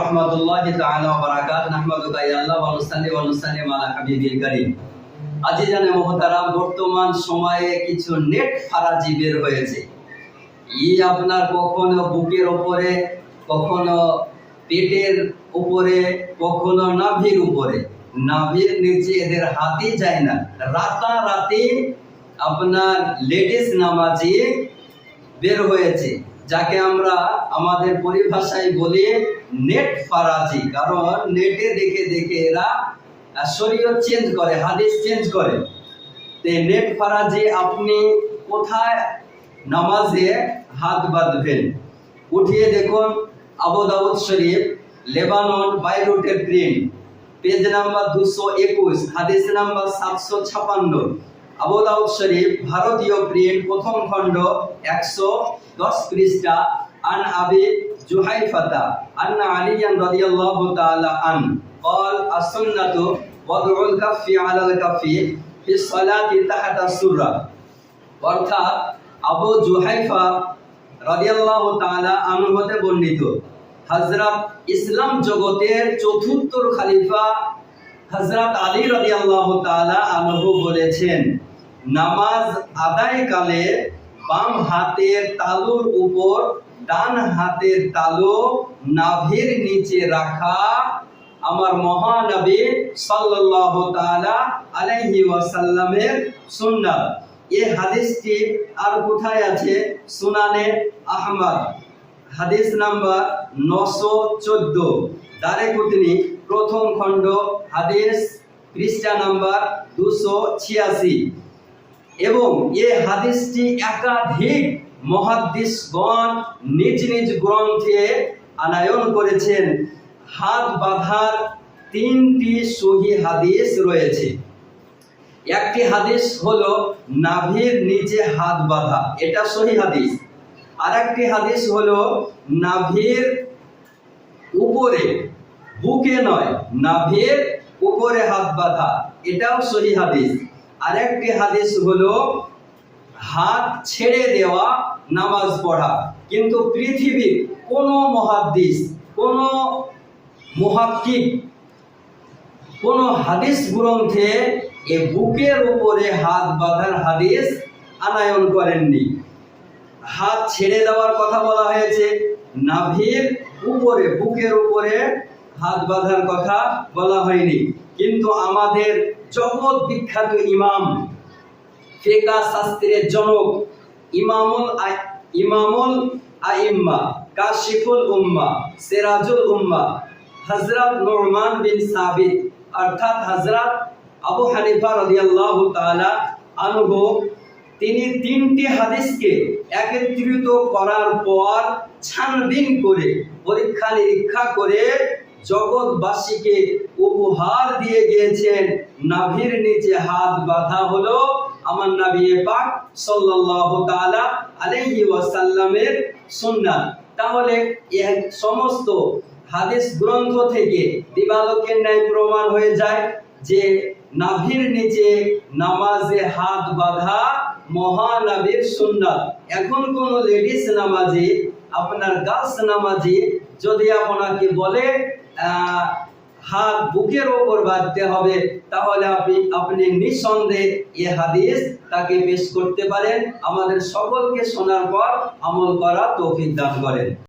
রাহমাতুল্লাহি তাআলা ওয়া বারাকাতুহু নাহমাদুকা ইয়া আল্লাহ ওয়া নুসাল্লি ওয়া নুসাল্লিমু আলা হাবিবিল কারীম। আজিজানে মুহতারাম, বর্তমান সময়ে কিছু নেট ফারাজি বের হয়েছে। আপনার কখনো বুকের উপরে, কখনো পেটের উপরে, কখনো নাভির উপরে, নাভির নিচে এদের হাতই যায় না। রাতারাতি আপনার লেডিস নামাজি বের হয়েছে, যাকে আমরা আমাদের পরিভাষায় বলি নেট ফারাজি। কারণ নেটে দেখে দেখে এরা শরীয়ত চেঞ্জ করে, হাদিস চেঞ্জ করে। তো নেট ফারাজি, আপনি কোথায় নামাজে হাত বাঁধবেন? উঠিয়ে দেখুন আবু দাউদ শরীফ, লেবানন, বাইরুটের প্রিন্ট, পেজ নাম্বার 221, হাদিস নাম্বার 756। আবু দাউদ শরীফ, ভারতীয় প্রিন্ট, প্রথম খণ্ড, 110 পৃষ্ঠা। আন আবি জুহাইফাতা আন্না আলিয়ান রাদিয়াল্লাহু তাআলা আন قال السنة وضع الكف على الكف في الصلاة تحت السرة। অর্থাৎ আবু জুহাইফা রাদিয়াল্লাহু তাআলা আনহু হতে বর্ণিত, হযরত ইসলাম জগতের চতুর্থ খলিফা হযরত আলী রাদিয়াল্লাহু তাআলা আনহু বলেছেন, নামাজ আদায়কালে বাম হাতের তালুর উপর ডান হাতের তালু নাভির নিচে রাখা আমার মহানবী সাল্লাল্লাহু তাআলা আলাইহি ওয়াসাল্লামের সুন্নাত। এই হাদিসটি আর কোথায় আছে? সুনানে আহমদ, হাদিস নাম্বার 914, দারেকুতনি, প্রথম খণ্ড, হাদিস পৃষ্ঠা নাম্বার 286। এবং এই হাদিসটি একাধিক মুহাদ্দিসগণ নিজ নিজ গ্রন্থে আনয়ন করেছেন। হাত বাঁধার 3টি সহিহ হাদিস রয়েছে। একটি হাদিস হলো নাভির নিচে হাত বাঁধা, এটা সহিহ হাদিস। আর একটি হাদিস হলো নাভির উপরে, বুকে নয়, নাভির উপরে হাত বাঁধা, এটাও সহিহ হাদিস। আর একটি হাদিস হলো হাত ছেড়ে দেওয়া নামাজ পড়া। কিন্তু পৃথিবীর কোনো মুহাদ্দিস, কোনো মুহাক্কিক, কোনো হাদিস গ্রন্থে এ বুকের উপরে হাত বাঁধার হাদিস আনয়ন করেননি। হাত ছেড়ে দেওয়ার কথা বলা হয়েছে, নাভির উপরে, বুকের উপরে হাত বাঁধার কথা বলা হয়নি। কিন্তু আমাদের জগৎ বিখ্যাত ইমাম, ফিকহ শাস্ত্রের জনক, ইমামুল আইম্মা, কাশিফুল উম্মা, সিরাজুল উম্মা, হযরত নুরমান বিন সাবিত অর্থাৎ হযরত আবু হানিফা রাদিয়াল্লাহু তাআলা আনহু, তিনি 3টি হাদিসকে একত্রিত করার পর ছানবিন করে, পরীক্ষা নিরীক্ষা করে জগৎবাসীকে উপহার দিয়ে গিয়েছেন, নাভির নিচে হাত বাঁধা হলো আমার নবী পাক সাল্লাল্লাহু তাআলা আলাইহি ওয়াসাল্লামের সুন্নাত। তাহলে এই সমস্ত হাদিস গ্রন্থ থেকে দিবালোকের ন্যায় প্রমাণ হয়ে যায় যে নাভির নিচে নামাজে হাত বাঁধা মহানবীর সুন্নাত। এখন কোন লেডিস নামাজি, আপনার গার্লস নামাজি যদি আপনাকে বলে হাত বুকের ওপর বাঁধতে হবে, তাহলে আপনি নিঃসন্দেহে এই হাদিস তাকে পেশ করতে পারেন। আমাদের সকলকে শোনার পর আমল করা তৌফিক দান করেন।